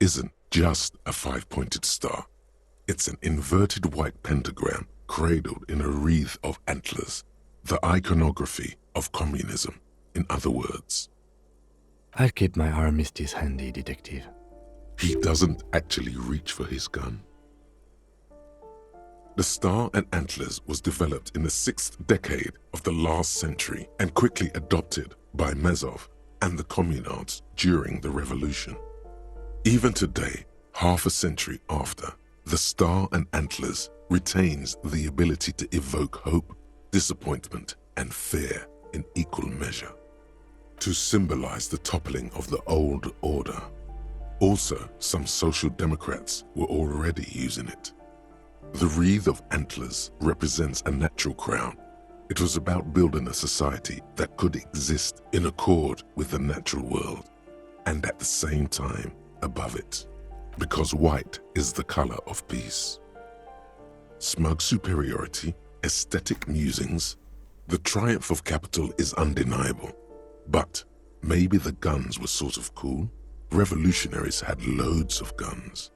isn't just a five-pointed star. It's an inverted white pentagram cradled in a wreath of antlers, the iconography of communism, in other words. I'll keep my armistice handy, detective. He doesn't actually reach for his gun. The star and antlers was developed in the 6th decade of the last century and quickly adopted by Mazov and the communards during the revolution. Even today, half a century after, the star and antlers retains the ability to evoke hope, disappointment, and fear in equal measure, to symbolize the toppling of the old order. Also, some social democrats were already using it. The wreath of antlers represents a natural crown. It was about building a society that could exist in accord with the natural world, and at the same time above it, because white is the color of peace. Smug superiority, aesthetic musings, the triumph of capital is undeniable. But maybe the guns were sort of cool. Revolutionaries had loads of guns.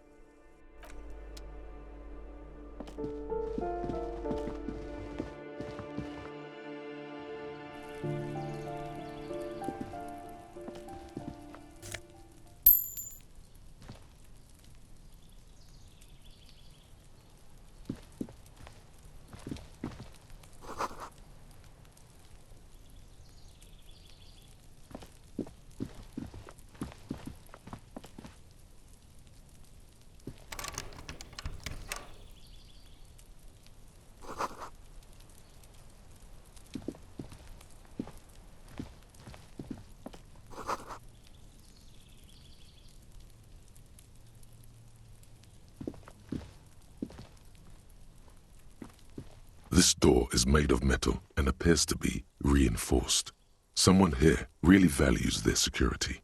This door is made of metal and appears to be reinforced. Someone here really values their security.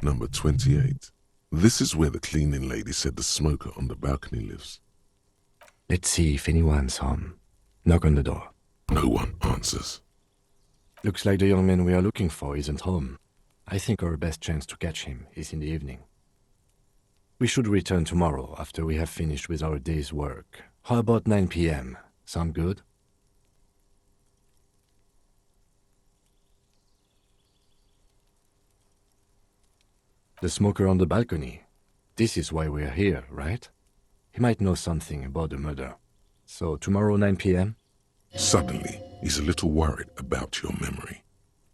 Number 28. This is where the cleaning lady said the smoker on the balcony lives. Let's see if anyone's home. Knock on the door. No one answers. Looks like the young man we are looking for isn't home. I think our best chance to catch him is in the evening. We should return tomorrow after we have finished with our day's work. How about 9 p.m.? Sound good? The smoker on the balcony. This is why we're here, right? He might know something about the murder. So tomorrow 9 p.m.? Suddenly, he's a little worried about your memory.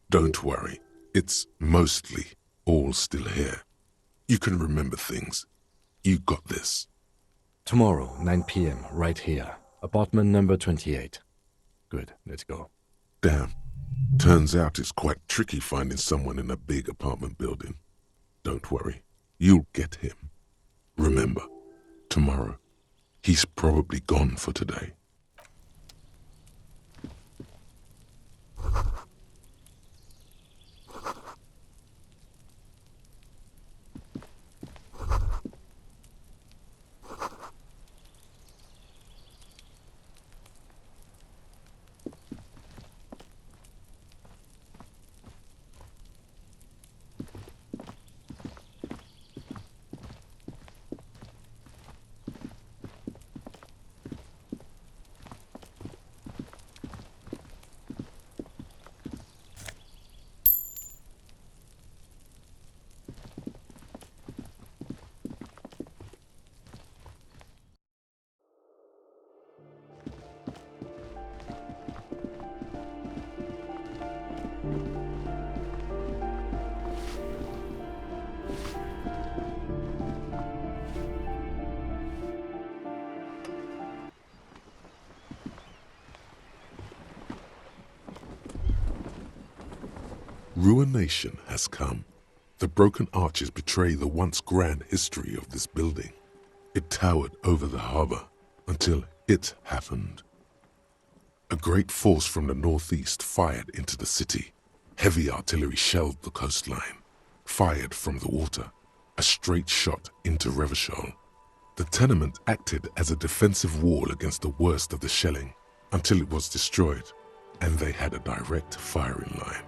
Don't worry. It's mostly all still here. You can remember things. You got this. Tomorrow, 9 p.m., right here. Apartment number 28. Good, let's go. Damn. Turns out it's quite tricky finding someone in a big apartment building. Don't worry. You'll get him. Remember, tomorrow. He's probably gone for today. Ruination has come. The broken arches betray the once grand history of this building. It towered over the harbor until it happened. A great force from the northeast fired into the city. Heavy artillery shelled the coastline, fired from the water, a straight shot into Revachol. The tenement acted as a defensive wall against the worst of the shelling until it was destroyed, and they had a direct firing line.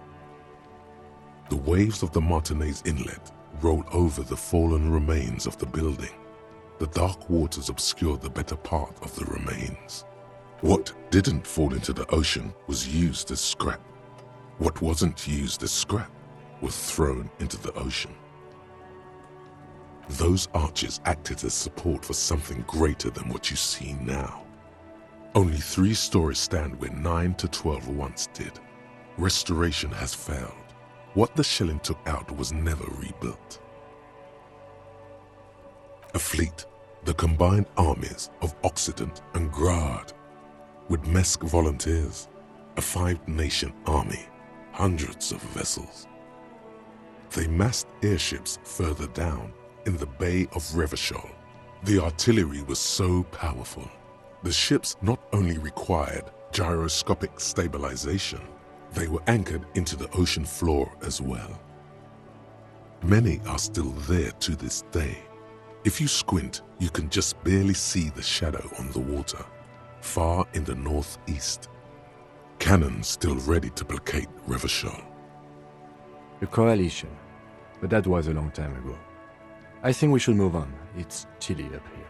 The waves of the Martinez Inlet roll over the fallen remains of the building. The dark waters obscure the better part of the remains. What didn't fall into the ocean was used as scrap. What wasn't used as scrap was thrown into the ocean. Those arches acted as support for something greater than what you see now. Only 3 stories stand where 9 to 12 once did. Restoration has failed. What the shelling took out was never rebuilt. A fleet, the combined armies of Occident and Grad, with Mesk volunteers, a 5-nation army, hundreds of vessels. They massed airships further down in the Bay of Revachol. The artillery was so powerful. The ships not only required gyroscopic stabilization, they were anchored into the ocean floor as well. Many are still there to this day. If you squint, you can just barely see the shadow on the water, far in the northeast. Cannons still ready to placate Revachol. The coalition. But that was a long time ago. I think we should move on. It's chilly up here.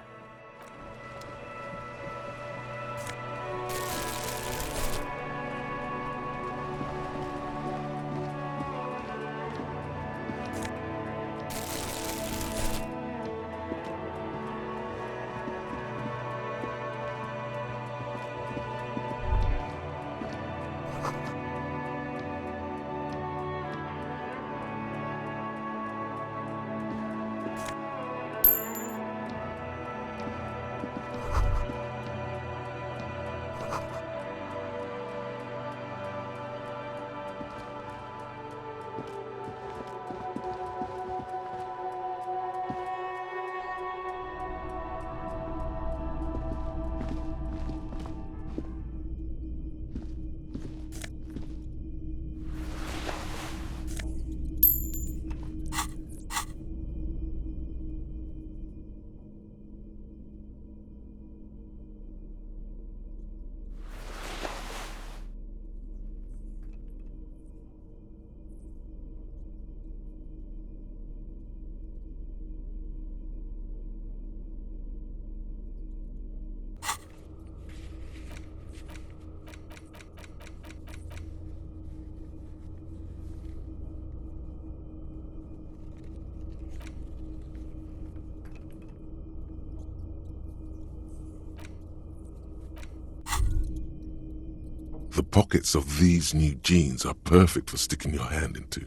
The pockets of these new jeans are perfect for sticking your hand into.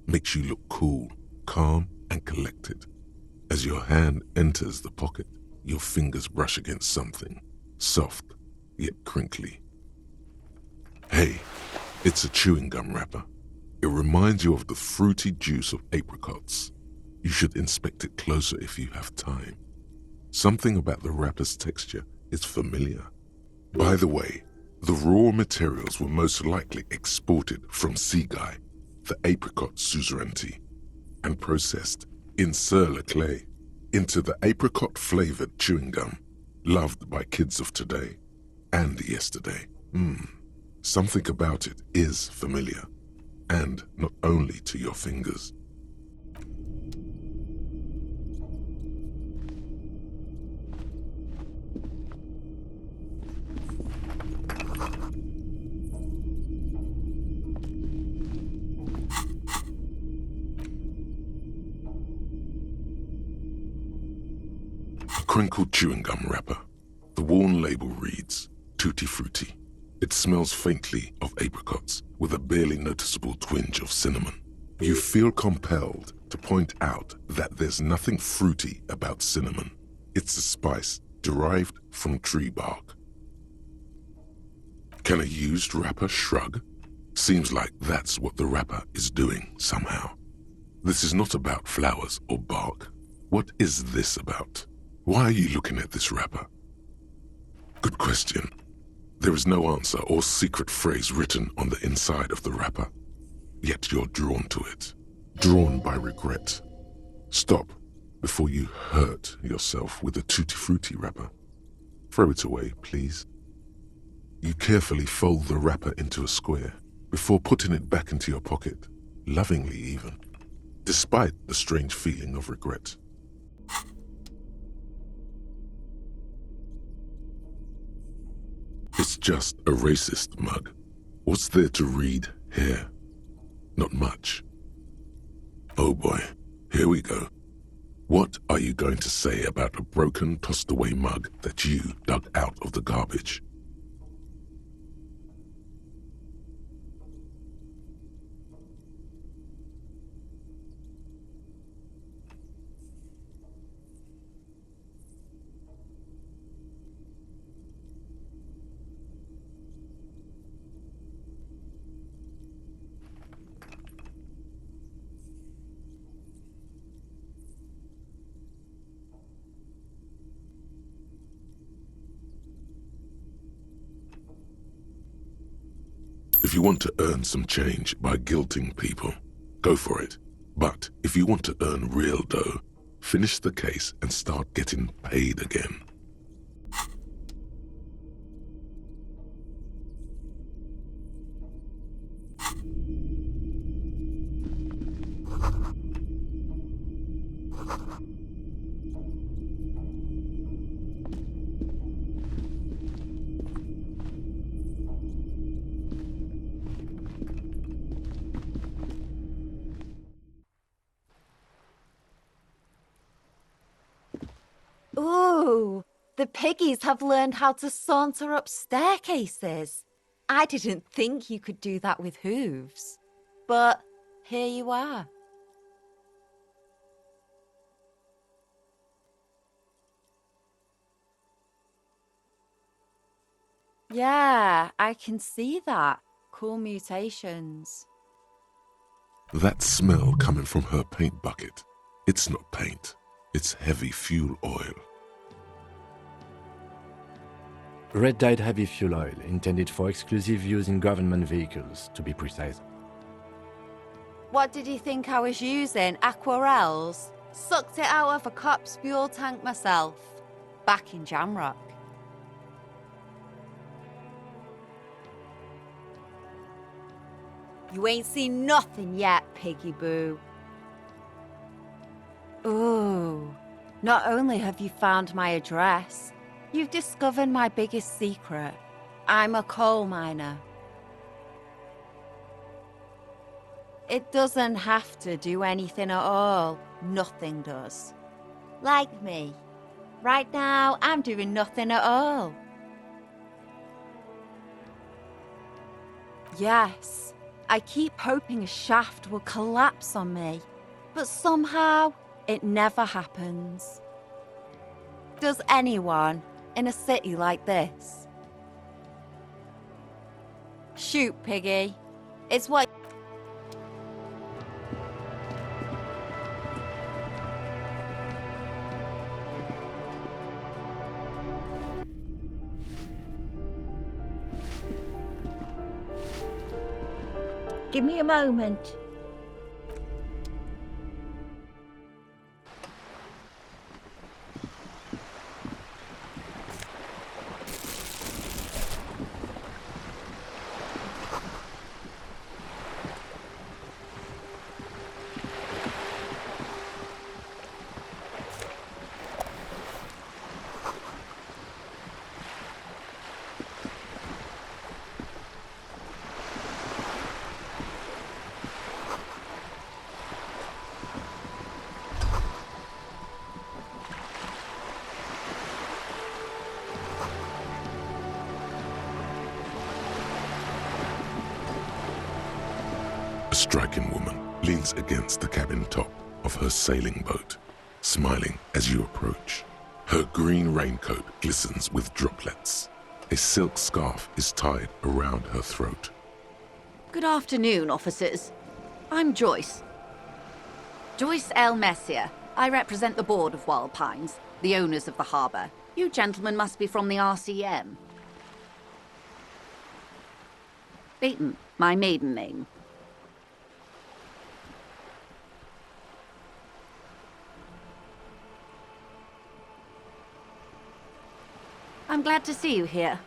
Makes you look cool, calm, and collected. As your hand enters the pocket, your fingers brush against something, soft yet crinkly. Hey, it's a chewing gum wrapper. It reminds you of the fruity juice of apricots. You should inspect it closer if you have time. Something about the wrapper's texture is familiar. By the way, the raw materials were most likely exported from Seaguy, the apricot suzerainty, and processed in Sur-le-Clay into the apricot-flavored chewing gum loved by kids of today and yesterday. Something about it is familiar, and not only to your fingers. Crinkled chewing gum wrapper. The worn label reads, Tutti Frutti. It smells faintly of apricots with a barely noticeable twinge of cinnamon. You feel compelled to point out that there's nothing fruity about cinnamon. It's a spice derived from tree bark. Can a used wrapper shrug? Seems like that's what the wrapper is doing somehow. This is not about flowers or bark. What is this about? Why are you looking at this wrapper? Good question. There is no answer or secret phrase written on the inside of the wrapper. Yet you're drawn to it. Drawn by regret. Stop before you hurt yourself with a Tutti Frutti wrapper. Throw it away, please. You carefully fold the wrapper into a square before putting it back into your pocket, lovingly even. despite the strange feeling of regret. It's just a racist mug. What's there to read here? Not much. Oh boy, here we go. What are you going to say about a broken, tossed-away mug that you dug out of the garbage? If you want to earn some change by guilting people, go for it. But if you want to earn real dough, finish the case and start getting paid again. Ooh, the piggies have learned how to saunter up staircases. I didn't think you could do that with hooves. But here you are. Yeah, I can see that. Cool mutations. That smell coming from her paint bucket, it's not paint, it's heavy fuel oil. Red-dyed heavy fuel oil, intended for exclusive use in government vehicles, to be precise. What did you think I was using? Aquarels? Sucked it out of a cop's fuel tank myself. Back in Jamrock. You ain't seen nothing yet, Piggy Boo. Ooh, not only have you found my address, you've discovered my biggest secret. I'm a coal miner. It doesn't have to do anything at all. Nothing does. Like me. Right now, I'm doing nothing at all. Yes, I keep hoping a shaft will collapse on me, but somehow it never happens. Does anyone in a city like this? Shoot, Piggy. It's what... Give me a moment. A striking woman leans against the cabin top of her sailing boat, smiling as you approach. Her green raincoat glistens with droplets. A silk scarf is tied around her throat. Good afternoon, officers. I'm Joyce. Joyce Leyton-Messier. I represent the board of Wild Pines, the owners of the harbour. You gentlemen must be from the RCM. Leyton, my maiden name. I'm glad to see you here.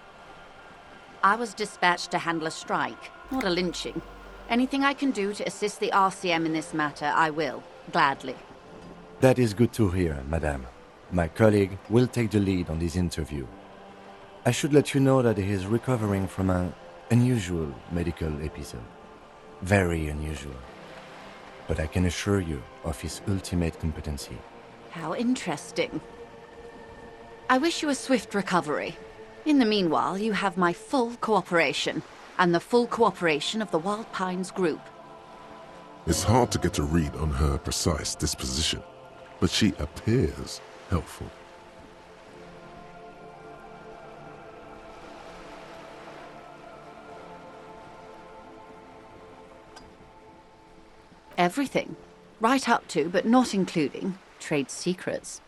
I was dispatched to handle a strike, not a lynching. Anything I can do to assist the RCM in this matter, I will, gladly. That is good to hear, madame. My colleague will take the lead on this interview. I should let you know that he is recovering from an unusual medical episode. Very unusual. But I can assure you of his ultimate competency. How interesting. I wish you a swift recovery. In the meanwhile, you have my full cooperation, and the full cooperation of the Wild Pines Group. It's hard to get a read on her precise disposition, but she appears helpful. Everything. Right up to, but not including, trade secrets.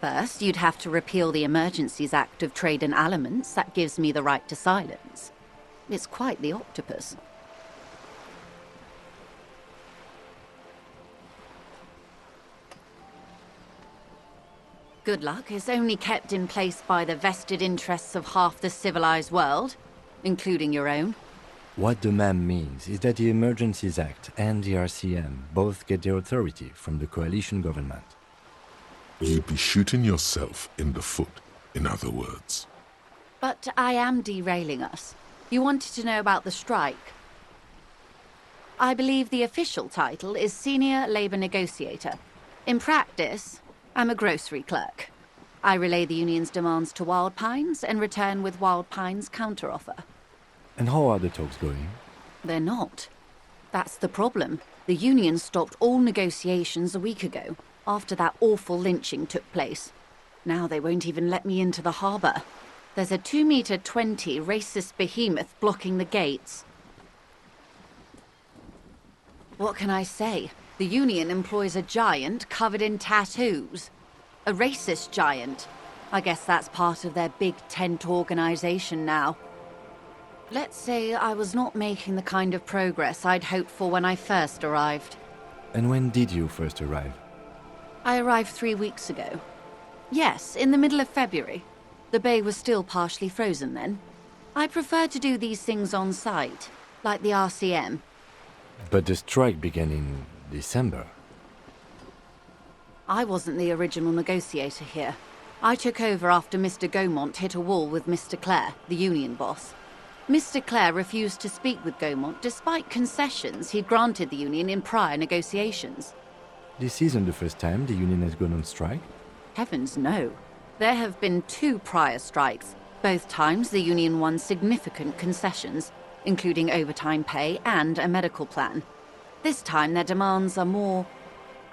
First, you'd have to repeal the Emergencies Act of Trade in Aliments that gives me the right to silence. It's quite the octopus. Good luck is only kept in place by the vested interests of half the civilized world, including your own. What the ma'am means is that the Emergencies Act and the RCM both get their authority from the coalition government. You'd be shooting yourself in the foot, in other words. But I am derailing us. You wanted to know about the strike. I believe the official title is Senior Labor Negotiator. In practice, I'm a grocery clerk. I relay the union's demands to Wild Pines and return with Wild Pines' counteroffer. And how are the talks going? They're not. That's the problem. The union stopped all negotiations a week ago, after that awful lynching took place. Now they won't even let me into the harbour. There's a 2-meter-20 racist behemoth blocking the gates. What can I say? The union employs a giant covered in tattoos. A racist giant. I guess that's part of their big tent organisation now. Let's say I was not making the kind of progress I'd hoped for when I first arrived. And when did you first arrive? I arrived 3 weeks ago. Yes, in the middle of February. The bay was still partially frozen then. I prefer to do these things on site, like the RCM. But the strike began in December. I wasn't the original negotiator here. I took over after Mr. Gaumont hit a wall with Mr. Clare, the union boss. Mr. Clare refused to speak with Gaumont despite concessions he'd granted the union in prior negotiations. This isn't the first time the union has gone on strike? Heavens no. There have been 2 prior strikes. Both times the union won significant concessions, including overtime pay and a medical plan. This time their demands are more,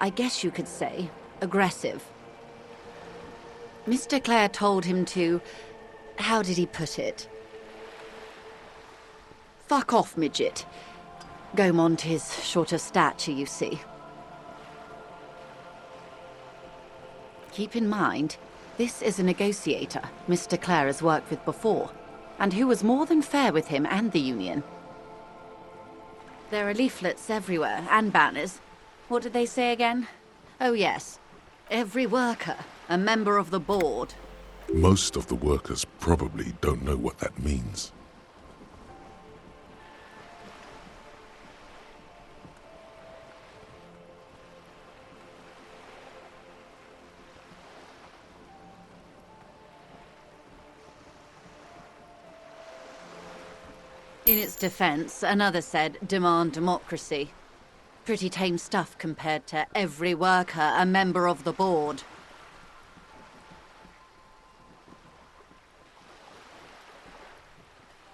I guess you could say, aggressive. Mr. Clare told him to... how did he put it? Fuck off, midget. Gaumont is short of stature, you see. Keep in mind, this is a negotiator Mr. Clare has worked with before, and who was more than fair with him and the union. There are leaflets everywhere, and banners. What did they say again? Oh yes, every worker, a member of the board. Most of the workers probably don't know what that means. In its defense, another said, demand democracy. Pretty tame stuff compared to every worker a member of the board.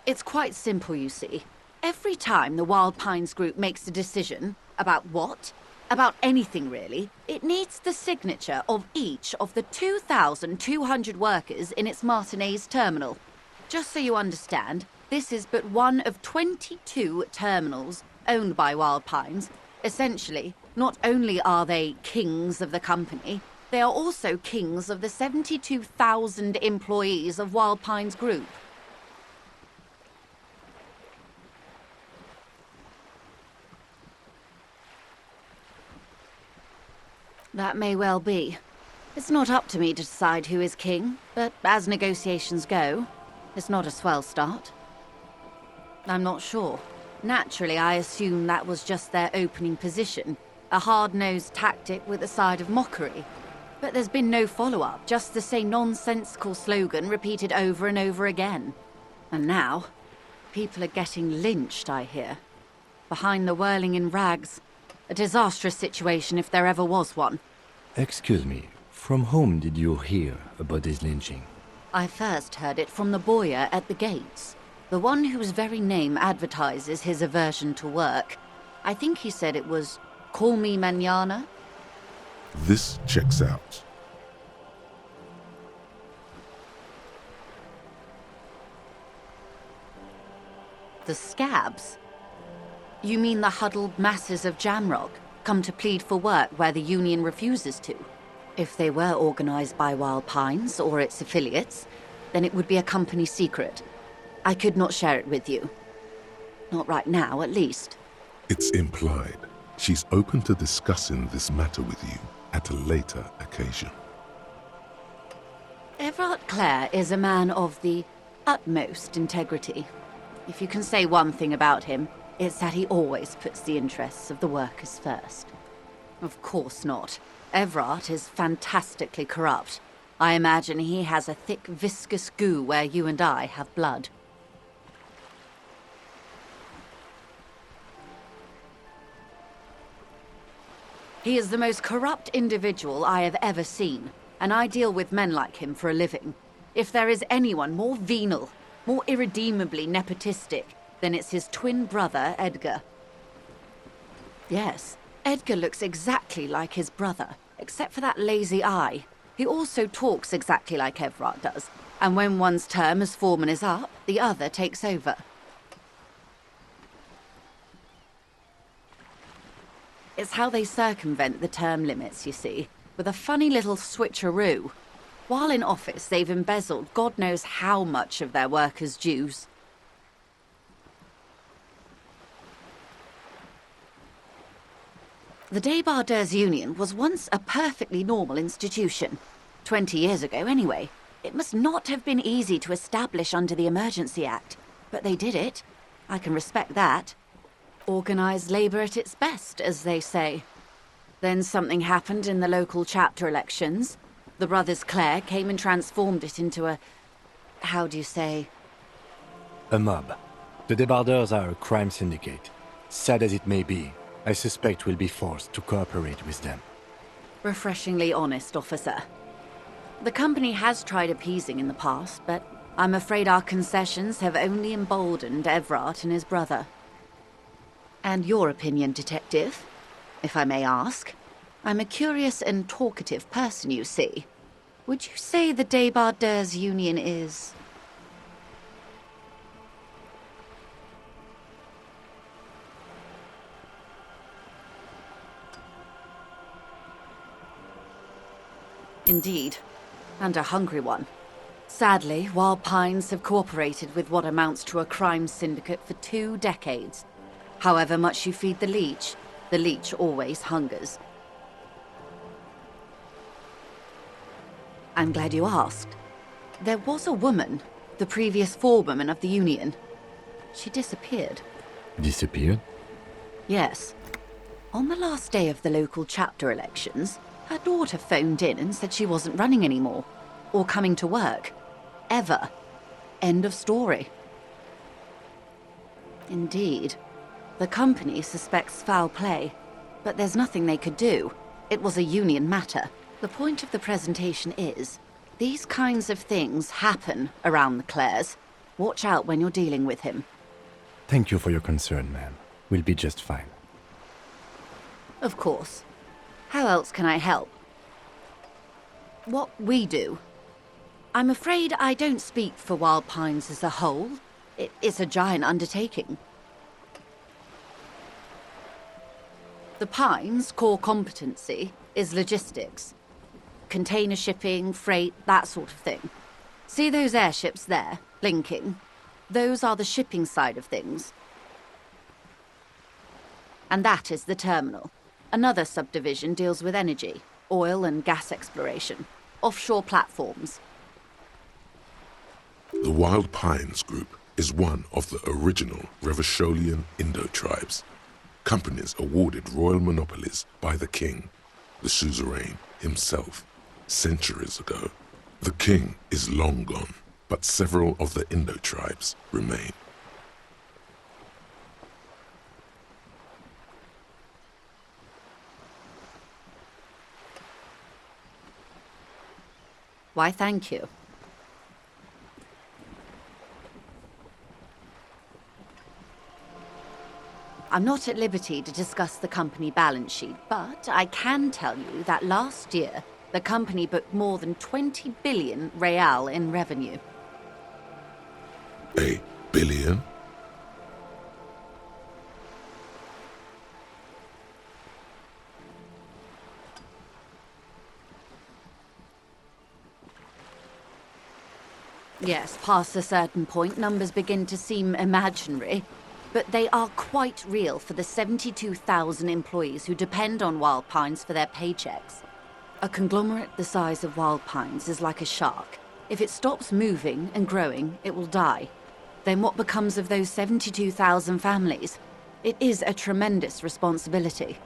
It's quite simple, you see. Every time the Wild Pines Group makes a decision, about what? About anything really, it needs the signature of each of the 2,200 workers in its Martinez terminal. Just so you understand, this is but one of 22 terminals owned by Wild Pines. Essentially, not only are they kings of the company, they are also kings of the 72,000 employees of Wild Pines Group. That may well be. It's not up to me to decide who is king, but as negotiations go, it's not a swell start. I'm not sure. Naturally, I assume that was just their opening position. A hard-nosed tactic with a side of mockery. But there's been no follow-up, just the same nonsensical slogan repeated over and over again. And now, people are getting lynched, I hear. Behind the whirling in rags. A disastrous situation if there ever was one. Excuse me, from whom did you hear about this lynching? I first heard it from the bowyer at the gates. The one whose very name advertises his aversion to work. I think he said it was, "Call me mañana." This checks out. The scabs? You mean the huddled masses of Jamrock, come to plead for work where the Union refuses to? If they were organized by Wild Pines or its affiliates, then it would be a company secret. I could not share it with you. Not right now, at least. It's implied she's open to discussing this matter with you at a later occasion. Everard Clare is a man of the utmost integrity. If you can say one thing about him, it's that he always puts the interests of the workers first. Of course not. Everard is fantastically corrupt. I imagine he has a thick, viscous goo where you and I have blood. He is the most corrupt individual I have ever seen, and I deal with men like him for a living. If there is anyone more venal, more irredeemably nepotistic, then it's his twin brother, Edgar. Yes, Edgar looks exactly like his brother, except for that lazy eye. He also talks exactly like Everard does, and when one's term as foreman is up, the other takes over. It's how they circumvent the term limits, you see, with a funny little switcheroo. While in office, they've embezzled God knows how much of their workers' dues. The Débardeurs Union was once a perfectly normal institution. 20 years ago, anyway. It must not have been easy to establish under the Emergency Act, but they did it. I can respect that. Organised labour at its best, as they say. Then something happened in the local chapter elections. The brothers Clare came and transformed it into a... how do you say? A mob. The Débardeurs are a crime syndicate. Sad as it may be, I suspect we'll be forced to cooperate with them. Refreshingly honest, officer. The company has tried appeasing in the past, but I'm afraid our concessions have only emboldened Everard and his brother. And your opinion, detective, if I may ask? I'm a curious and talkative person, you see. Would you say the Débardeurs Union is... Indeed, and a hungry one. Sadly, Wild Pines have cooperated with what amounts to a crime syndicate for 2 decades. However much you feed the leech always hungers. I'm glad you asked. There was a woman, the previous forewoman of the Union. She disappeared. Disappeared? Yes. On the last day of the local chapter elections, her daughter phoned in and said she wasn't running anymore, or coming to work. Ever. End of story. Indeed. The company suspects foul play, but there's nothing they could do. It was a union matter. The point of the presentation is, these kinds of things happen around the Clares. Watch out when you're dealing with him. Thank you for your concern, ma'am. We'll be just fine. Of course. How else can I help? What we do. I'm afraid I don't speak for Wild Pines as a whole. It is a giant undertaking. The Pines' core competency is logistics. Container shipping, freight, that sort of thing. See those airships there, blinking? Those are the shipping side of things. And that is the terminal. Another subdivision deals with energy, oil and gas exploration, offshore platforms. The Wild Pines Group is one of the original Revacholian Indo-tribes, companies awarded royal monopolies by the king, the suzerain himself, centuries ago. The king is long gone, but several of the Indo-tribes remain. Why, thank you. I'm not at liberty to discuss the company balance sheet, but I can tell you that last year, the company booked more than 20 billion real in revenue. A billion? Yes, past a certain point, numbers begin to seem imaginary, but they are quite real for the 72,000 employees who depend on Wild Pines for their paychecks. A conglomerate the size of Wild Pines is like a shark. If it stops moving and growing, it will die. Then what becomes of those 72,000 families? It is a tremendous responsibility.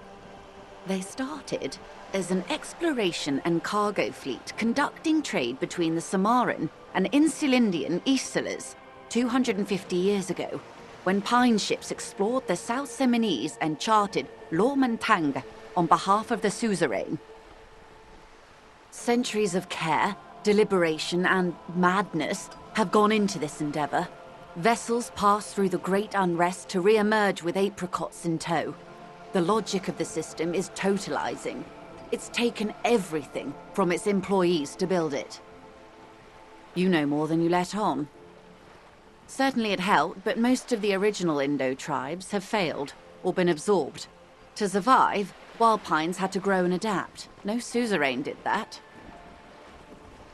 They started as an exploration and cargo fleet conducting trade between the Samaran and Insulindian Isolas 250 years ago, when pine ships explored the South Seminese and charted Lomantang on behalf of the suzerain. Centuries of care, deliberation, and madness have gone into this endeavor. Vessels pass through the great unrest to re-emerge with apricots in tow. The logic of the system is totalizing. It's taken everything from its employees to build it. You know more than you let on. Certainly it helped, but most of the original Indo tribes have failed or been absorbed. To survive, Wild Pines had to grow and adapt. No suzerain did that.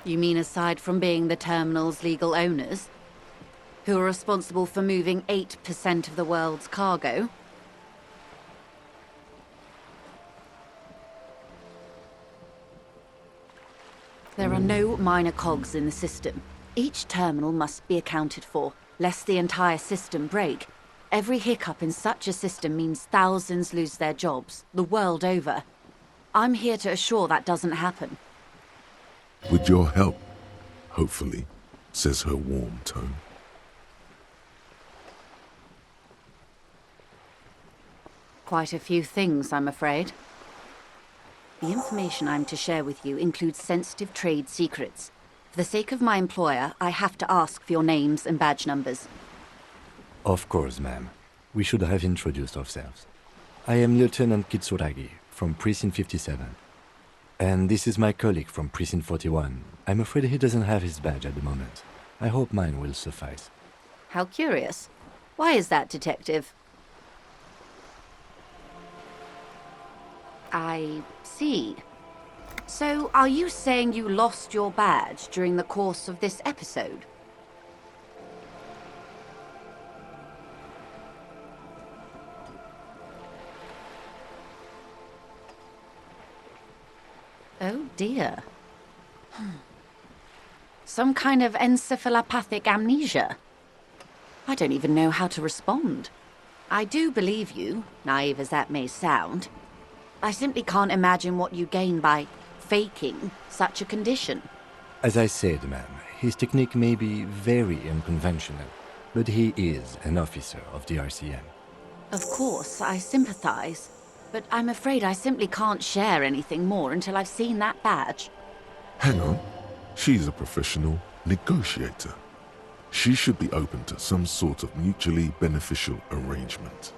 You mean aside from being the terminal's legal owners, who are responsible for moving 8% of the world's cargo? There are no minor cogs in the system. Each terminal must be accounted for, lest the entire system break. Every hiccup in such a system means thousands lose their jobs, the world over. I'm here to assure that doesn't happen. With your help, hopefully, says her warm tone. Quite a few things, I'm afraid. The information I'm to share with you includes sensitive trade secrets. For the sake of my employer, I have to ask for your names and badge numbers. Of course, ma'am. We should have introduced ourselves. I am Lieutenant Kitsuragi from Precinct 57. And this is my colleague from Precinct 41. I'm afraid he doesn't have his badge at the moment. I hope mine will suffice. How curious. Why is that, Detective? I see. So, are you saying you lost your badge during the course of this episode? Oh dear. Some kind of encephalopathic amnesia. I don't even know how to respond. I do believe you, naive as that may sound. I simply can't imagine what you gain by faking such a condition. As I said, ma'am, his technique may be very unconventional, but he is an officer of the RCM. Of course, I sympathize, but I'm afraid I simply can't share anything more until I've seen that badge. Hang on. She's a professional negotiator. She should be open to some sort of mutually beneficial arrangement.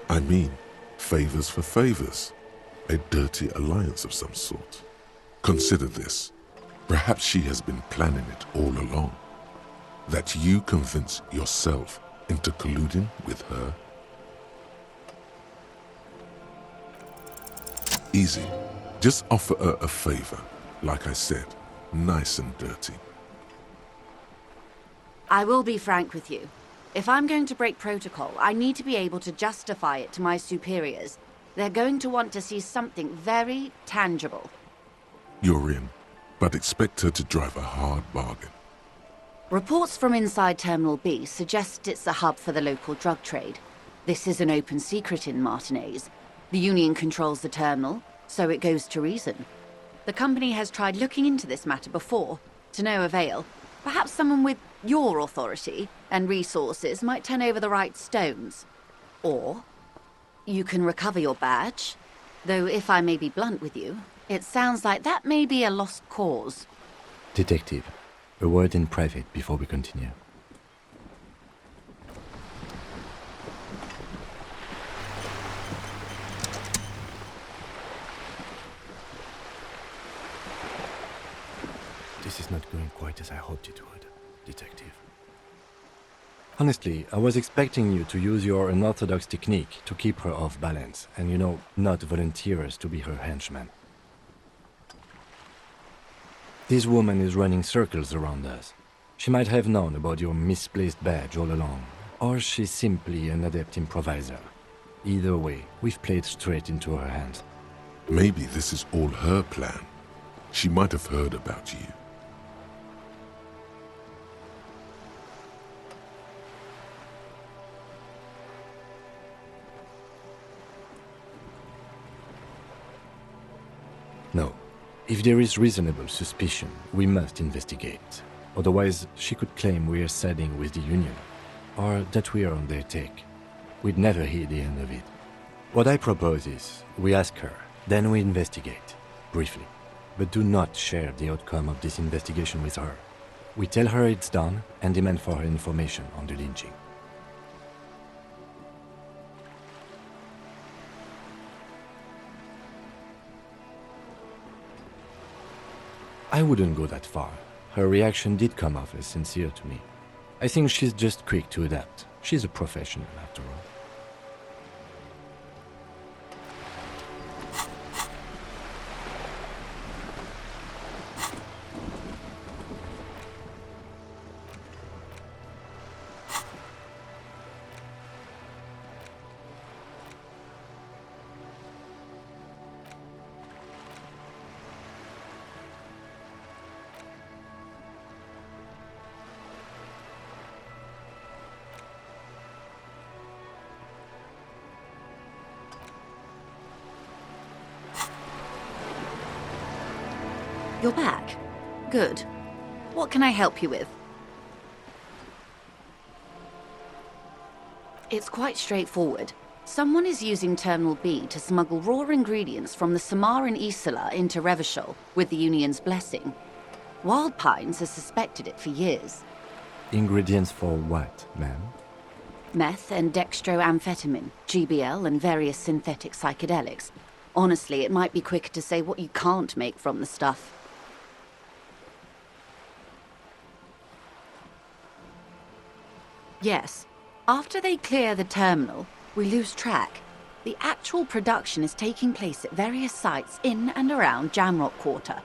I mean, favors for favors. A dirty alliance of some sort. Consider this. Perhaps she has been planning it all along. That you convince yourself into colluding with her. Easy. Just offer her a favor. Like I said, nice and dirty. I will be frank with you. If I'm going to break protocol, I need to be able to justify it to my superiors. They're going to want to see something very tangible. You're in, but expect her to drive a hard bargain. Reports from inside Terminal B suggest it's a hub for the local drug trade. This is an open secret in Martinez. The Union controls the terminal, so it goes to reason. The company has tried looking into this matter before, to no avail. Perhaps someone with your authority and resources might turn over the right stones. Or you can recover your badge. Though if I may be blunt with you, it sounds like that may be a lost cause. Detective, a word in private before we continue. This is not going quite as I hoped it would, Detective. Honestly, I was expecting you to use your unorthodox technique to keep her off balance and, not volunteer us to be her henchman. This woman is running circles around us. She might have known about your misplaced badge all along, or she's simply an adept improviser. Either way, we've played straight into her hands. Maybe this is all her plan. She might have heard about you. No. If there is reasonable suspicion, we must investigate. Otherwise, she could claim we are siding with the Union, or that we are on their take. We'd never hear the end of it. What I propose is, we ask her, then we investigate, briefly. But do not share the outcome of this investigation with her. We tell her it's done, and demand for her information on the lynching. I wouldn't go that far. Her reaction did come off as sincere to me. I think she's just quick to adapt. She's a professional, after all. You're back. Good. What can I help you with? It's quite straightforward. Someone is using Terminal B to smuggle raw ingredients from the Samar and Isola into Revachol with the Union's blessing. Wild Pines has suspected it for years. Ingredients for what, ma'am? Meth and dextroamphetamine, GBL, and various synthetic psychedelics. Honestly, it might be quicker to say what you can't make from the stuff. Yes. After they clear the terminal, we lose track. The actual production is taking place at various sites in and around Jamrock Quarter,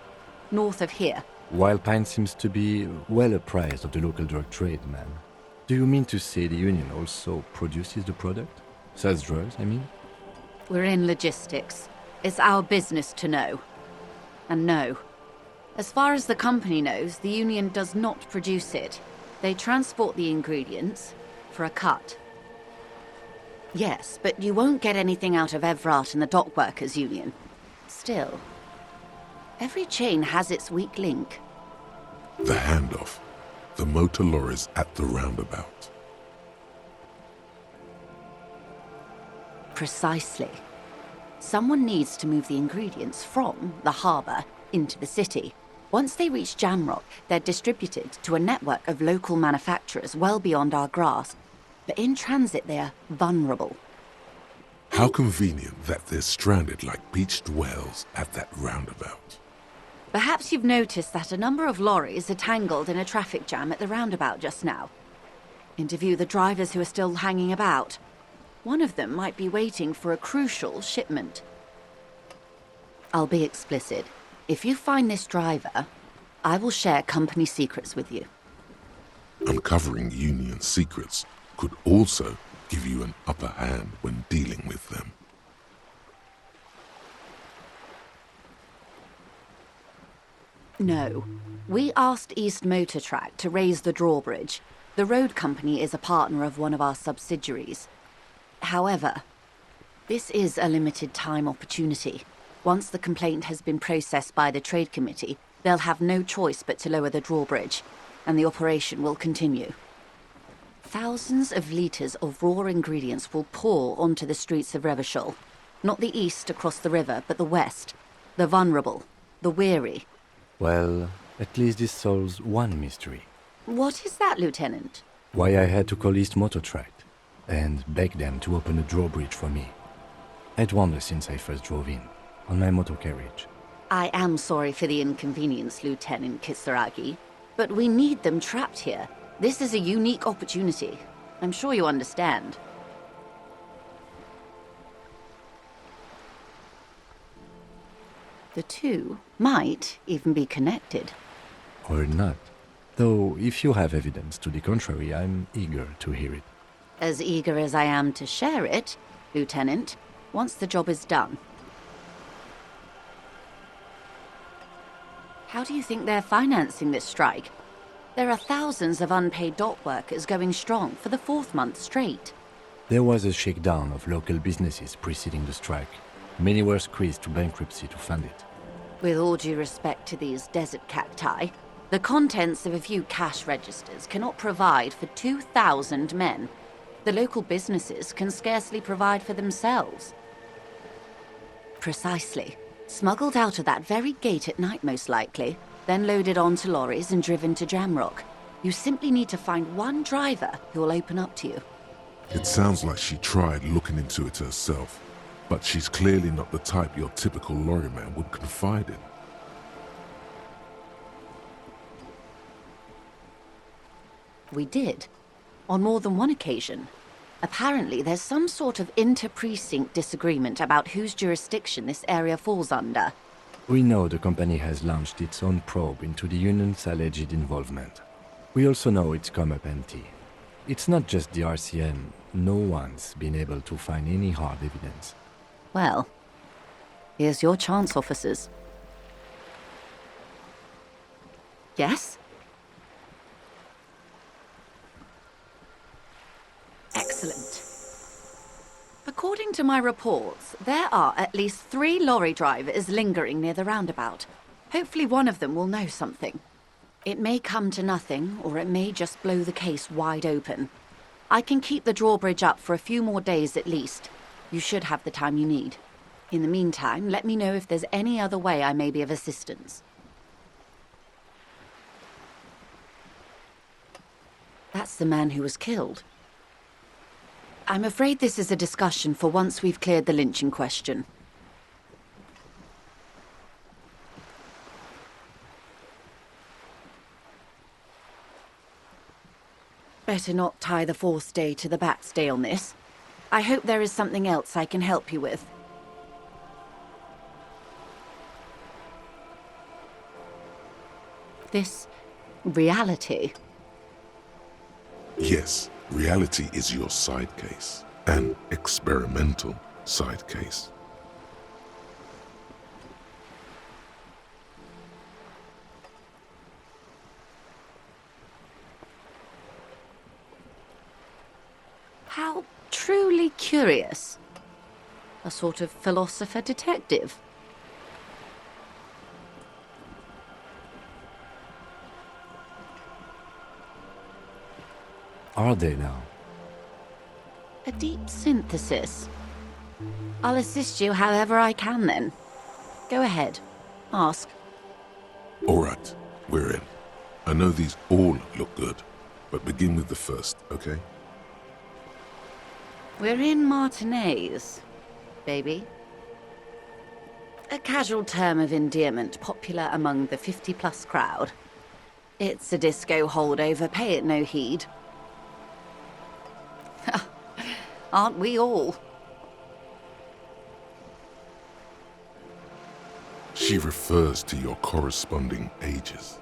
north of here. Wild Pine seems to be well apprised of the local drug trade, ma'am. Do you mean to say the Union also produces the product? Sells drugs, I mean? We're in logistics. It's our business to know. And no. As far as the company knows, the Union does not produce it. They transport the ingredients for a cut. Yes, but you won't get anything out of Evrat and the Dock Workers Union. Still, every chain has its weak link. The handoff. The motor lorries at the roundabout. Precisely. Someone needs to move the ingredients from the harbour into the city. Once they reach Jamrock, they're distributed to a network of local manufacturers well beyond our grasp. But in transit, they're vulnerable. How convenient that they're stranded like beached whales at that roundabout. Perhaps you've noticed that a number of lorries are tangled in a traffic jam at the roundabout just now. Interview the drivers who are still hanging about. One of them might be waiting for a crucial shipment. I'll be explicit. If you find this driver, I will share company secrets with you. Uncovering Union secrets could also give you an upper hand when dealing with them. No. We asked East Motor Track to raise the drawbridge. The road company is a partner of one of our subsidiaries. However, this is a limited time opportunity. Once the complaint has been processed by the trade committee, they'll have no choice but to lower the drawbridge, and the operation will continue. Thousands of litres of raw ingredients will pour onto the streets of Revachol. Not the east across the river, but the west. The vulnerable, the weary. Well, at least this solves one mystery. What is that, Lieutenant? Why I had to call East Motor Track and beg them to open a drawbridge for me. I'd wondered since I first drove in, on my motor carriage. I am sorry for the inconvenience, Lieutenant Kitsuragi, but we need them trapped here. This is a unique opportunity. I'm sure you understand. The two might even be connected. Or not. Though, if you have evidence to the contrary, I'm eager to hear it. As eager as I am to share it, Lieutenant, once the job is done. How do you think they're financing this strike? There are thousands of unpaid dock workers going strong for the 4th month straight. There was a shakedown of local businesses preceding the strike. Many were squeezed to bankruptcy to fund it. With all due respect to these desert cacti, the contents of a few cash registers cannot provide for 2,000 men. The local businesses can scarcely provide for themselves. Precisely. Smuggled out of that very gate at night, most likely, then loaded onto lorries and driven to Jamrock. You simply need to find one driver who will open up to you. It sounds like she tried looking into it herself, but she's clearly not the type your typical lorryman would confide in. We did. On more than one occasion. Apparently, there's some sort of inter-precinct disagreement about whose jurisdiction this area falls under. We know the company has launched its own probe into the union's alleged involvement. We also know it's come up empty. It's not just the RCM. No one's been able to find any hard evidence. Well, here's your chance, officers. Yes? Excellent. According to my reports, there are at least 3 lorry drivers lingering near the roundabout. Hopefully one of them will know something. It may come to nothing, or it may just blow the case wide open. I can keep the drawbridge up for a few more days at least. You should have the time you need. In the meantime, let me know if there's any other way I may be of assistance. That's the man who was killed. I'm afraid this is a discussion for once we've cleared the lynching question. Better not tie the 4th day to the bat's day on this. I hope there is something else I can help you with. This reality. Yes, reality is your side case, an experimental side case. How truly curious. A sort of philosopher detective. Are they now? A deep synthesis. I'll assist you however I can then. Go ahead. Ask. All right, we're in. I know these all look good, but begin with the first, okay? We're in Martinez, baby. A casual term of endearment popular among the 50-plus crowd. It's a disco holdover, pay it no heed. Aren't we all? She refers to your corresponding ages.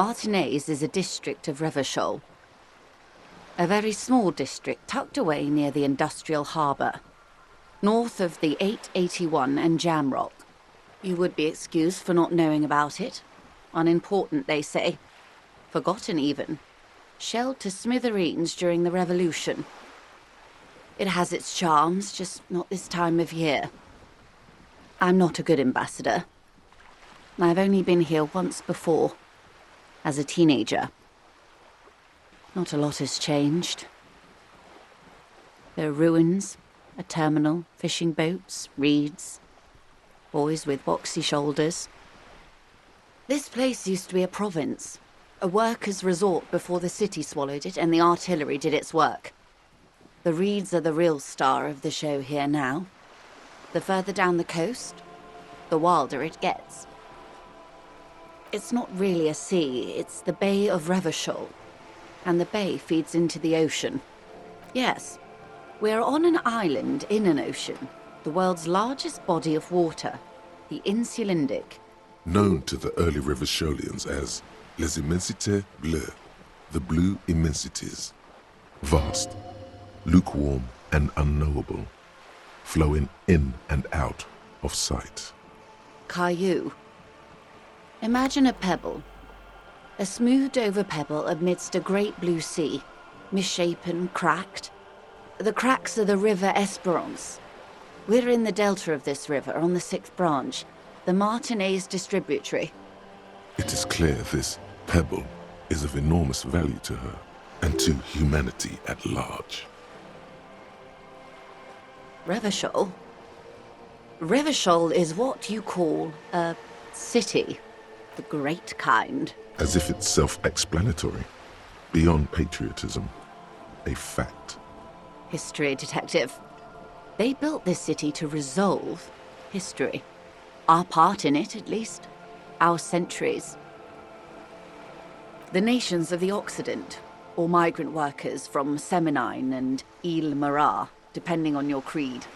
Martinez is a district of Revachol. A very small district tucked away near the industrial harbour, north of the 881 and Jamrock. You would be excused for not knowing about it. Unimportant, they say. Forgotten, even. Shelled to smithereens during the Revolution. It has its charms, just not this time of year. I'm not a good ambassador. I've only been here once before, as a teenager. Not a lot has changed. There are ruins, a terminal, fishing boats, reeds, boys with boxy shoulders. This place used to be a province, a workers' resort before the city swallowed it and the artillery did its work. The reeds are the real star of the show here now. The further down the coast, the wilder it gets. It's not really a sea, it's the Bay of Revachol, and the bay feeds into the ocean. Yes, we're on an island in an ocean, the world's largest body of water, the Insulindic. Known to the early Revacholians as Les Immensités Bleues, the blue immensities. Vast, lukewarm and unknowable, flowing in and out of sight. Caillou. Imagine a pebble. A smoothed-over pebble amidst a great blue sea, misshapen, cracked. The cracks are the River Esperance. We're in the delta of this river, on the 6th branch, the Martinez distributary. It is clear this pebble is of enormous value to her and to humanity at large. Revachol? Revachol is what you call a city. The great kind. As if it's self-explanatory, beyond patriotism, a fact. History detective. They built this city to resolve history. Our part in it, at least. Our centuries. The nations of the Occident, or migrant workers from Seminine and Ile Marat, depending on your creed.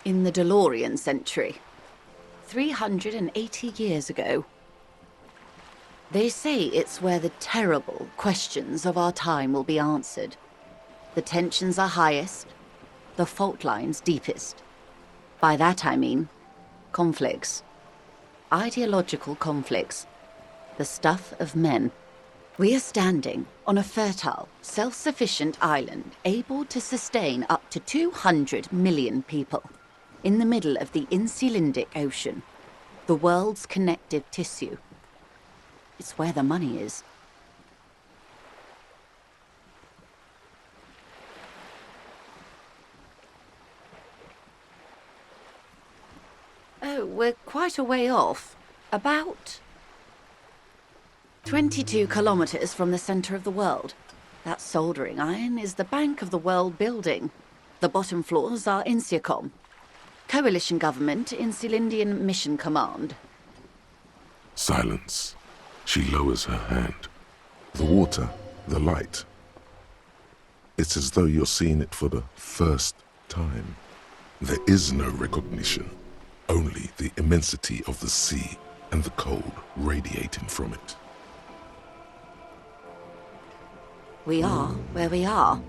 In the DeLorean century, 380 years ago. They say it's where the terrible questions of our time will be answered. The tensions are highest, the fault lines deepest. By that I mean conflicts. Ideological conflicts. The stuff of men. We are standing on a fertile, self-sufficient island able to sustain up to 200 million people in the middle of the Insulindic Ocean, the world's connective tissue. It's where the money is. Oh, we're quite a way off. About 22 kilometers from the center of the world. That soldering iron is the Bank of the World building. The bottom floors are Insiacom. Coalition government, Insulindian Mission Command. Silence. She lowers her hand. The water, the light. It's as though you're seeing it for the first time. There is no recognition, only the immensity of the sea and the cold radiating from it. We are where we are.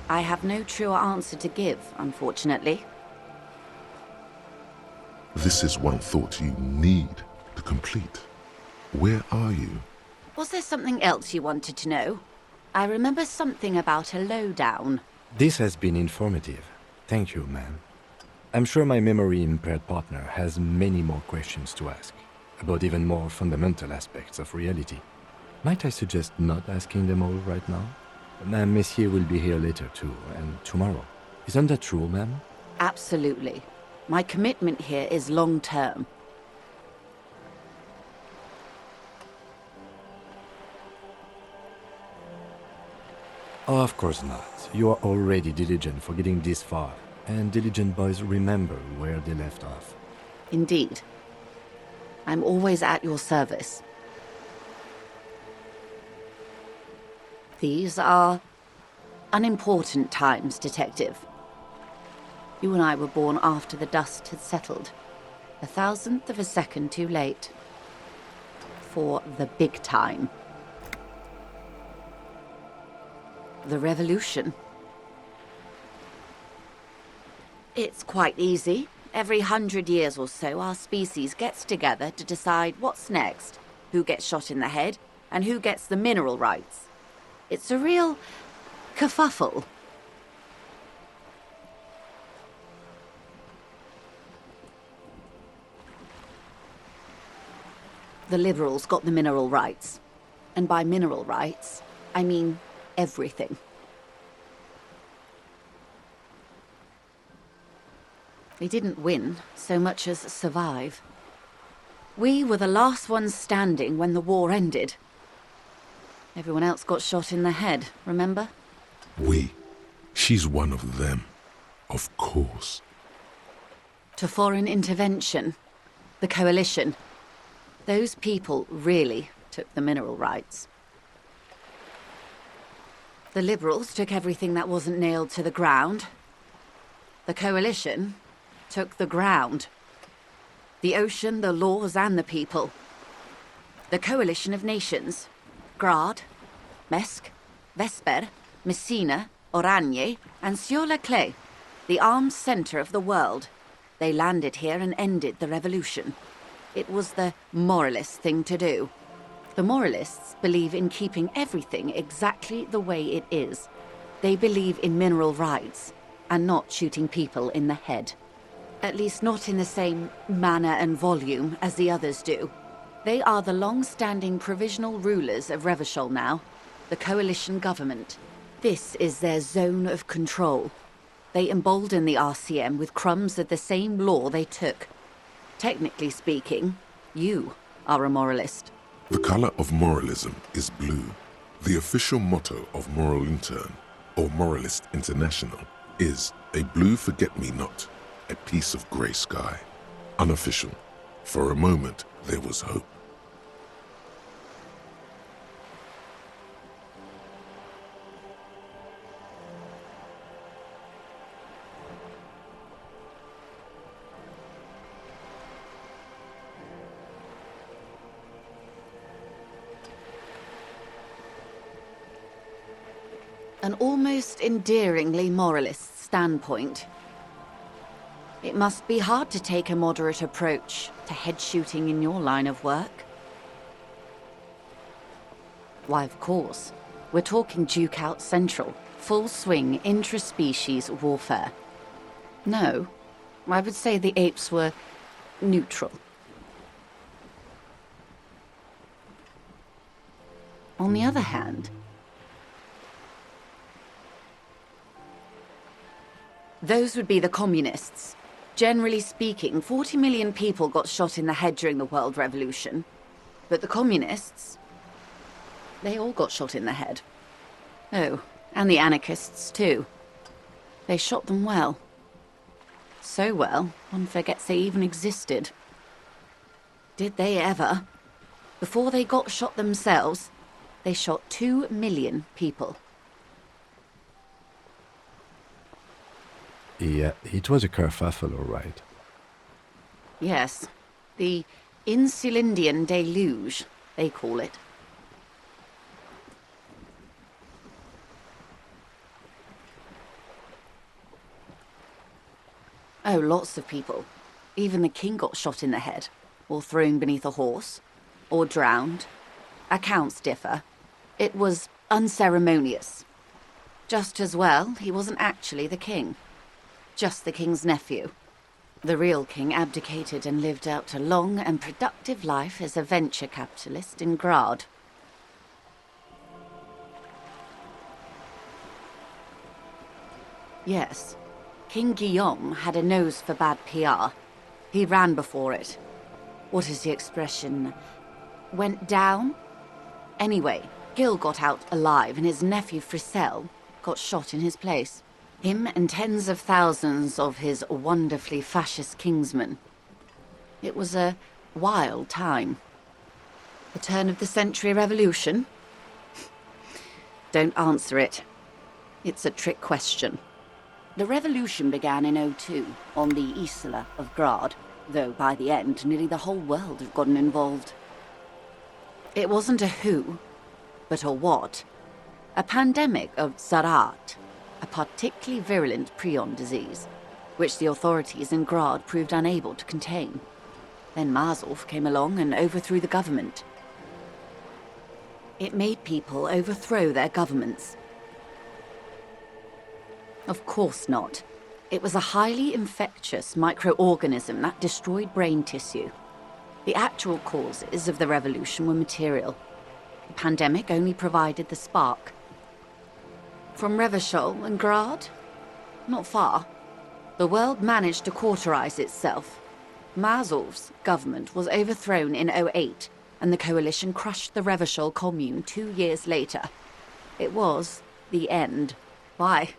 I have no truer answer to give, unfortunately. This is one thought you need to complete. Where are you? Was there something else you wanted to know? I remember something about a lowdown. This has been informative. Thank you, ma'am. I'm sure my memory-impaired partner has many more questions to ask, about even more fundamental aspects of reality. Might I suggest not asking them all right now? Madame Messier will be here later too, and tomorrow. Isn't that true, ma'am? Absolutely. My commitment here is long-term. Oh, of course not. You are already diligent for getting this far, and diligent boys remember where they left off. Indeed. I'm always at your service. These are unimportant times, Detective. You and I were born after the dust had settled. 1,000th of a second too late. for the big time. The revolution. It's quite easy. Every 100 years or so, our species gets together to decide what's next, who gets shot in the head, and who gets the mineral rights. It's a real kerfuffle. The Liberals got the mineral rights. And by mineral rights, I mean everything. They didn't win so much as survive. We were the last ones standing when the war ended. Everyone else got shot in the head, remember? We. She's one of them. Of course. To foreign intervention. The coalition. Those people really took the mineral rights. The Liberals took everything that wasn't nailed to the ground. The coalition took the ground. The ocean, the laws, and the people. The coalition of nations. Grad, Mesk, Vesper, Messina, Oranje, and Sur-la-Clay, the armed centre of the world. They landed here and ended the revolution. It was the moralist thing to do. The moralists believe in keeping everything exactly the way it is. They believe in mineral rights, and not shooting people in the head. At least not in the same manner and volume as the others do. They are the long-standing provisional rulers of Revachol now, the coalition government. This is their zone of control. They embolden the RCM with crumbs of the same law they took. Technically speaking, you are a moralist. The color of moralism is blue. The official motto of Moral Intern, or Moralist International, is a blue forget-me-not, a piece of grey sky. Unofficial. For a moment, there was hope. An almost endearingly moralist standpoint. It must be hard to take a moderate approach to head shooting in your line of work. Why, of course. We're talking Duke Out Central, full swing intra-species warfare. No, I would say the apes were neutral. On the other hand, those would be the communists. Generally speaking, 40 million people got shot in the head during the World Revolution. But the communists, they all got shot in the head. Oh, and the anarchists too. They shot them well. So well, one forgets they even existed. Did they ever? Before they got shot themselves, they shot 2 million people. Yeah, it was a kerfuffle, all right. Yes, the Insulindian deluge, they call it. Oh, lots of people. Even the king got shot in the head, or thrown beneath a horse, or drowned. Accounts differ. It was unceremonious. Just as well, he wasn't actually the king. Just the king's nephew. The real king abdicated and lived out a long and productive life as a venture capitalist in Grad. Yes, King Guillaume had a nose for bad PR. He ran before it. What is the expression? Went down? Anyway, Gil got out alive and his nephew Frisell got shot in his place. Him and tens of thousands of his wonderfully fascist kingsmen. It was a wild time. The turn of the century revolution? Don't answer it. It's a trick question. The revolution began in '02 on the Isla of Grad, though by the end nearly the whole world had gotten involved. It wasn't a who, but a what. A pandemic of Zarat, a particularly virulent prion disease, which the authorities in Grad proved unable to contain. Then Marzolf came along and overthrew the government. It made people overthrow their governments. Of course not. It was a highly infectious microorganism that destroyed brain tissue. The actual causes of the revolution were material. The pandemic only provided the spark. From Revachol and Grad? Not far. The world managed to cauterize itself. Marzolf's government was overthrown in '08, and the coalition crushed the Revachol commune 2 years later. It was the end. Why?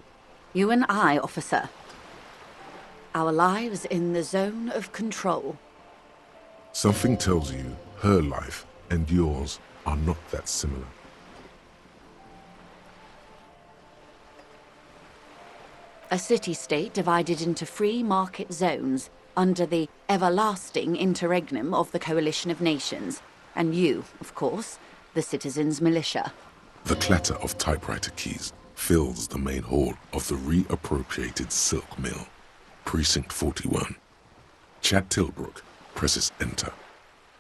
You and I, officer. Our lives in the zone of control. Something tells you her life and yours are not that similar. A city-state divided into free market zones under the everlasting interregnum of the Coalition of Nations. And you, of course, the citizens' militia. The clatter of typewriter keys fills the main hall of the reappropriated silk mill. Precinct 41. Chad Tilbrook presses enter.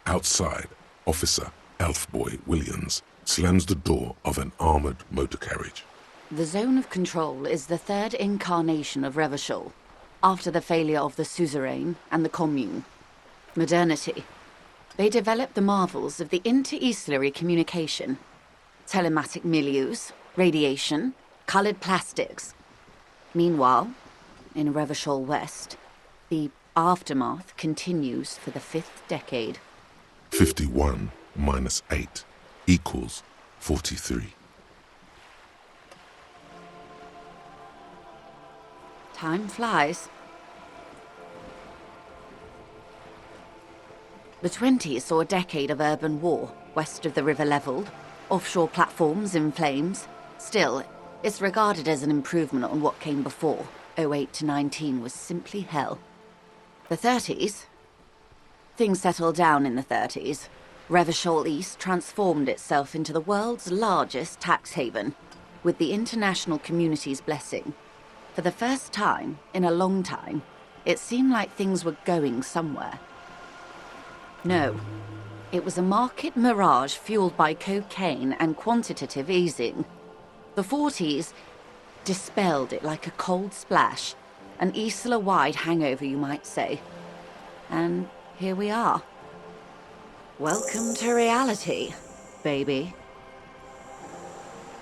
Outside, Officer Elfboy Williams slams the door of an armored motor carriage. The zone of control is the third incarnation of Revachol, after the failure of the suzerain and the commune. Modernity. They developed the marvels of the inter-eastlery communication. Telematic milieus, radiation, colored plastics. Meanwhile, in Revachol West, the aftermath continues for the 5th decade. 51 minus 8 equals 43. Time flies. The 20s saw a decade of urban war, west of the river leveled, offshore platforms in flames. Still, it's regarded as an improvement on what came before. '08 to 19 was simply hell. The 30s? Things settled down in the 30s. Revachol East transformed itself into the world's largest tax haven, with the international community's blessing. For the first time in a long time, it seemed like things were going somewhere. No, it was a market mirage fueled by cocaine and quantitative easing. The 40s dispelled it like a cold splash, an Isla-wide hangover, you might say. And here we are. Welcome to reality, baby.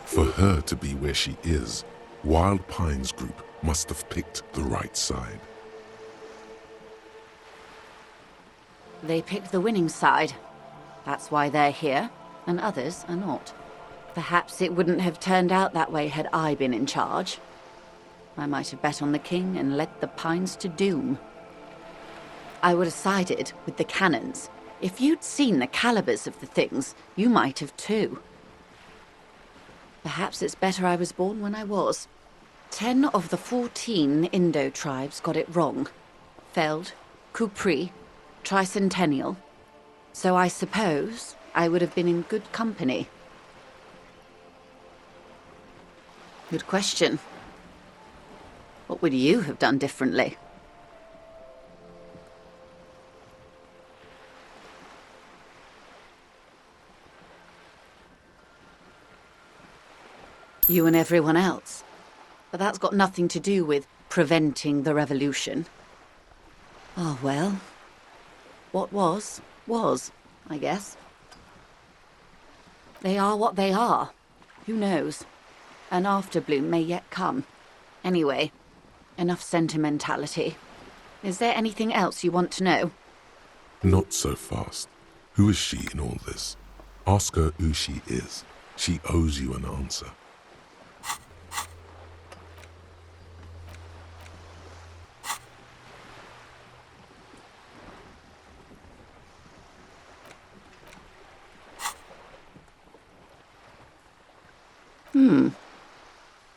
For her to be where she is, Wild Pines Group must have picked the right side. They picked the winning side. That's why they're here, and others are not. Perhaps it wouldn't have turned out that way had I been in charge. I might have bet on the king and led the Pines to doom. I would have sided with the cannons. If you'd seen the calibers of the things, you might have too. Perhaps it's better I was born when I was. 10 of the 14 Indo tribes got it wrong. Feld, Kupri, Tricentennial. So I suppose I would have been in good company. Good question. What would you have done differently? You and everyone else. But that's got nothing to do with preventing the revolution. Oh, well. What was, I guess. They are what they are. Who knows? An afterbloom may yet come. Anyway, enough sentimentality. Is there anything else you want to know? Not so fast. Who is she in all this? Ask her who she is. She owes you an answer.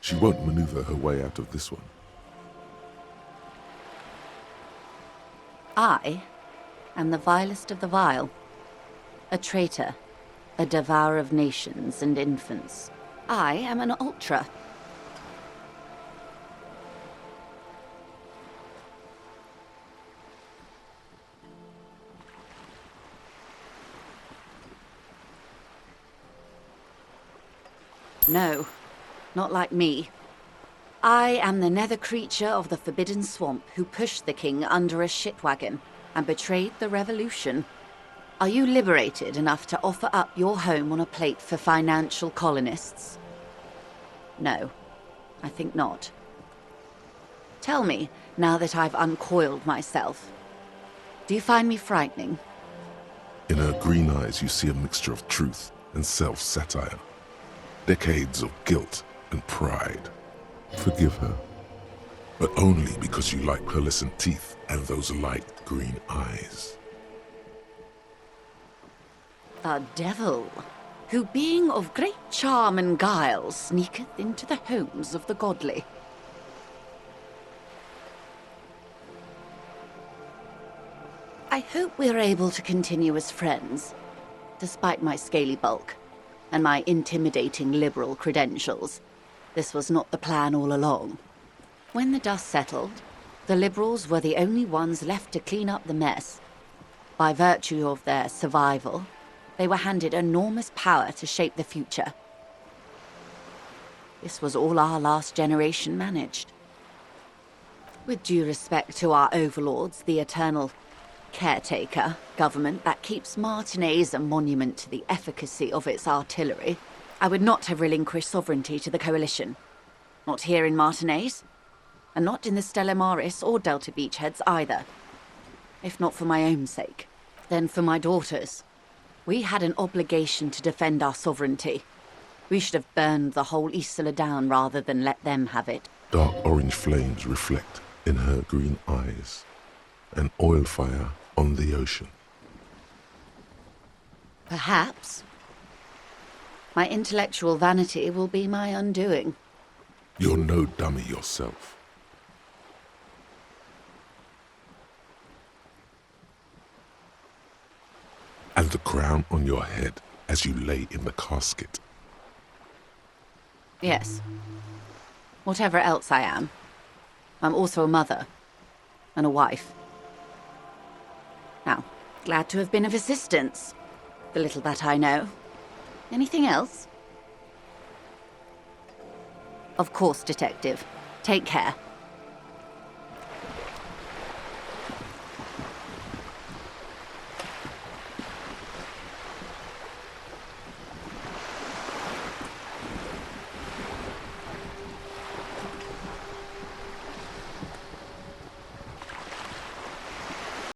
She won't maneuver her way out of this one. I am the vilest of the vile. A traitor. a devourer of nations and infants. I am an ultra. No, not like me. I am the nether creature of the Forbidden Swamp who pushed the king under a shitwagon and betrayed the revolution. Are you liberated enough to offer up your home on a plate for financial colonists? No, I think not. Tell me, now that I've uncoiled myself, do you find me frightening? In her green eyes, you see a mixture of truth and self-satire. Decades of guilt and pride. Forgive her, but only because you like pearlescent teeth and those light green eyes. The devil, who being of great charm and guile, sneaketh into the homes of the godly. I hope we're able to continue as friends, despite my scaly bulk and my intimidating liberal credentials. This was not the plan all along. When the dust settled, the liberals were the only ones left to clean up the mess. By virtue of their survival, they were handed enormous power to shape the future. This was all our last generation managed. With due respect to our overlords, the eternal caretaker government that keeps Martinez a monument to the efficacy of its artillery, I would not have relinquished sovereignty to the Coalition. Not here in Martinez, and not in the Stella Maris or Delta Beachheads either. If not for my own sake, then for my daughters. We had an obligation to defend our sovereignty. We should have burned the whole Isola down rather than let them have it. Dark orange flames reflect in her green eyes, an oil fire on the ocean. Perhaps. My intellectual vanity will be my undoing. You're no dummy yourself. And the crown on your head as you lay in the casket. Yes. Whatever else I am, I'm also a mother and a wife. Now, glad to have been of assistance. The little that I know. Anything else? Of course, Detective. Take care.